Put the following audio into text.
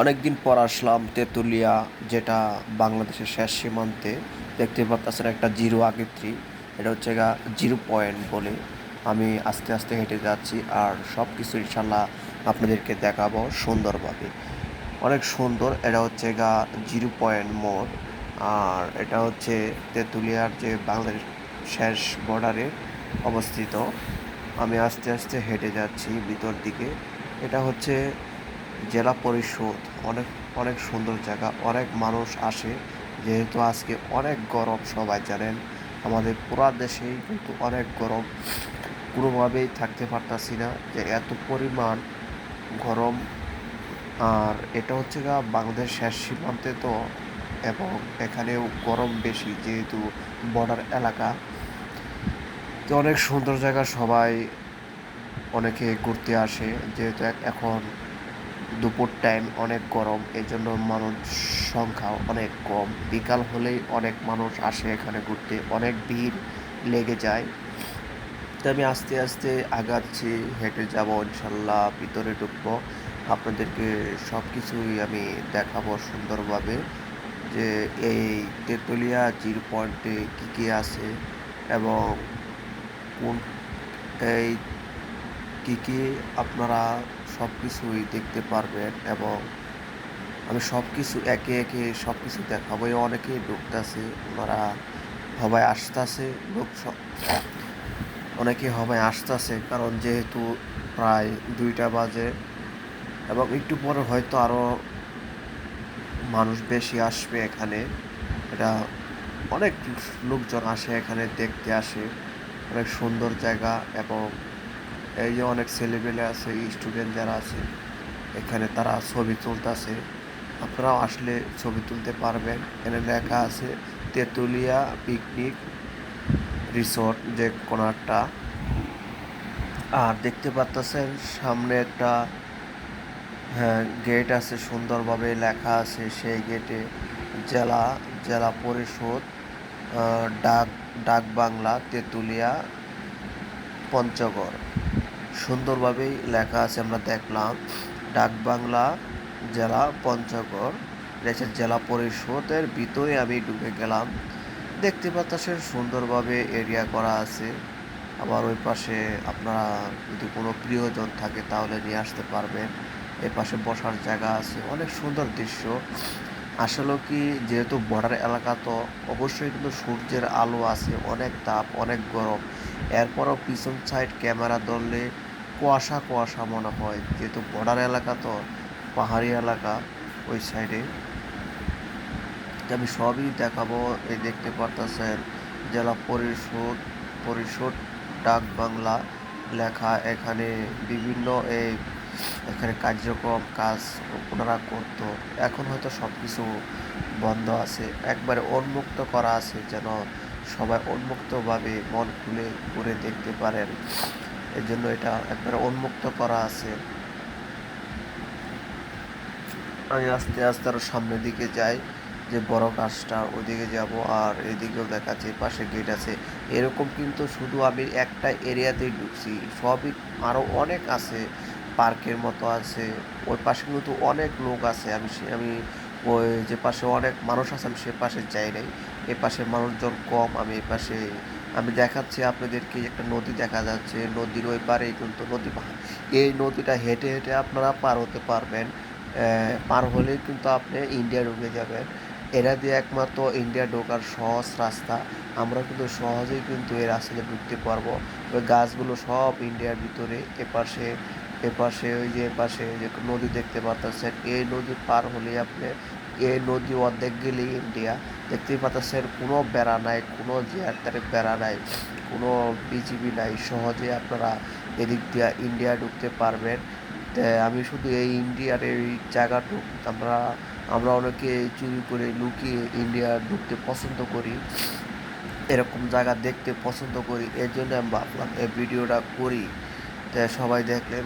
অনেকদিন পর আসলাম তেঁতুলিয়া, যেটা বাংলাদেশের শেষ সীমান্তে। দেখতে পাচ্ছেন একটা জিরো আগেত্রী, এটা হচ্ছে গা জিরো পয়েন্ট বলে। আমি আস্তে আস্তে হেঁটে যাচ্ছি আর সব কিছু ইনশাল্লাহ আপনাদেরকে দেখাবো সুন্দরভাবে। অনেক সুন্দর, এটা হচ্ছে গা জিরো পয়েন্ট মোড়। আর এটা হচ্ছে তেঁতুলিয়ার যে বাংলাদেশ শেষ বর্ডারে অবস্থিত। আমি আস্তে আস্তে হেঁটে যাচ্ছি ভিতর দিকে। এটা হচ্ছে জেলা পরিষদ। অনেক অনেক সুন্দর জায়গা, অনেক মানুষ আসে। যেহেতু আজকে অনেক গরম, সবাই জানেন আমাদের পুরা দেশেই কিন্তু অনেক গরম। কোনোভাবেই থাকতে পারতাছি না, যে এত পরিমাণ গরম। আর এটা হচ্ছে গা বাংলাদেশ শেষ সীমান্তে তো, এবং এখানেও গরম বেশি যেহেতু বর্ডার এলাকা। তো অনেক সুন্দর জায়গা, সবাই অনেকে ঘুরতে আসে। যেহেতু এখন দুপুর টাইম, অনেক গরম, এই জন্য মানুষ সংখ্যাও অনেক কম। বিকাল হলেই অনেক মানুষ আসে এখানে ঘুরতে, অনেক ভিড় লেগে যায়। তো আমি আস্তে আস্তে আগাচ্ছি, হেঁটে যাব ইনশাল্লাহ, ভিতরে ঢুকবো। আপনাদেরকে সব কিছুই আমি দেখাবো সুন্দরভাবে, যে এই তেঁতুলিয়া জিরো পয়েন্টে কী কী আছে এবং কোন এই কী কী আপনারা সব কিছুই দেখতে পারবেন। এবং আমি সব কিছু একে একে সব কিছু দেখাবো। অনেকে ঢুকতেছে, ওনারা সবাই আসতেছে, অনেকে সবাই আসতেছে, কারণ যেহেতু প্রায় 2টা বাজে এবং একটু পরে হয়তো আরও মানুষ বেশি আসবে এখানে। এটা অনেক লোকজন আসে এখানে দেখতে আসে। অনেক সুন্দর জায়গা। এবং এই যে অনেক ছেলেপেলে আছে, স্টুডেন্ট যারা আছে এখানে, তারা ছবি তুলতেছে। আপনারাও আসলে ছবি তুলতে পারবেন। এখানে লেখা আছে তেঁতুলিয়া পিকনিক রিসোর্ট, যে কোনো একটা। আর দেখতে পাচ্ছেন সামনে একটা, হ্যাঁ, গেট আছে, সুন্দরভাবে লেখা আছে সেই গেটে জেলা জেলা পরিষদ, ডাক ডাক বাংলা তেঁতুলিয়া পঞ্চগড়। সুন্দরভাবেই লেখা আছে, আমরা দেখলাম ডাক বাংলা জেলা পঞ্চগড়। দেশের জেলা পরিষদের ভিতরে আমি ঢুকে গেলাম। দেখতে পাচ্ছেন সুন্দরভাবে এরিয়া করা আছে। আবার ওই পাশে আপনারা যদি কোনো প্রিয়জন থাকে তাহলে নিয়ে আসতে পারবেন। এ পাশে বসার জায়গা আছে, অনেক সুন্দর দৃশ্য। আসলে কি, যেহেতু বর্ডার এলাকা তো অবশ্যই কিন্তু সূর্যের আলো আছে, অনেক তাপ, অনেক গরম। এরপরও পিছন সাইড ক্যামেরা ধরলে কুয়াশা কুয়াশা মনে হয়, যেহেতু বর্ডার এলাকা তো, পাহাড়ি এলাকা ওই সাইডে। আমি সবই দেখাবো। এই দেখতে পারতেছেন জেলা পরিষদ ডাক বাংলা লেখা। এখানে বিভিন্ন এখানে কার্যক্রম কাজ ওনারা করতো। এখন হয়তো সব কিছু বন্ধ আছে, একবারে উন্মুক্ত করা আছে, যেন সবাই উন্মুক্তভাবে মন খুলে ঘুরে দেখতে পারেন। এর জন্য এটা একবারে উন্মুক্ত করা আছে। আমি আস্তে আস্তে আরো সামনের দিকে যাই, যে বড় গাছটা ওইদিকে যাব। আর এদিকেও দেখাচ্ছে পাশে গেট আছে। এরকম কিন্তু শুধু আমি একটা এরিয়াতেই ঢুকছি, সবই আরও অনেক আছে, পার্কের মতো আছে। ওই পাশে কিন্তু অনেক লোক আছে। আমি ওই যে পাশে অনেক মানুষ আছে, আমি সে পাশে যাই নাই। এ পাশে মানুষজন কম। আমি এ পাশে আমি দেখাচ্ছি আপনাদেরকে, একটা নদী দেখা যাচ্ছে। নদীর ওই পারেই কিন্তু এই নদীটা হেঁটে হেঁটে আপনারা পার হতে পারবেন। পার হলেই কিন্তু আপনি ইন্ডিয়া ঢুকে যাবেন। এরা দিয়ে একমাত্র ইন্ডিয়া ঢোকার সহজ রাস্তা। আমরা কিন্তু সহজেই কিন্তু এই রাস্তাতে ঢুকতে পারবো। ওই গাছগুলো সব ইন্ডিয়ার ভিতরে। এপাশে ওই যে এপাশে যে নদী দেখতে পাচ্ছেন, এই নদী পার হলেই আপনি, এই নদী অর্ধেক গেলেই ইন্ডিয়া। দেখতেই পাচ্ছেন কোনো বেড়া নাই, কোনো জিয়ারতারে বেড়া নাই, কোনো বিজিবি নাই। সহজে আপনারা এদিক দিয়ে ইন্ডিয়া ঢুকতে পারবেন। আমি শুধু এই ইন্ডিয়ার এই জায়গাটুক, আমরা অনেকে চুরি করে লুকিয়ে ইন্ডিয়া ঢুকতে পছন্দ করি, এরকম জায়গা দেখতে পছন্দ করি। এর জন্য আমি ভাবলাম এই ভিডিওটা করি, সবাই দেখলেন।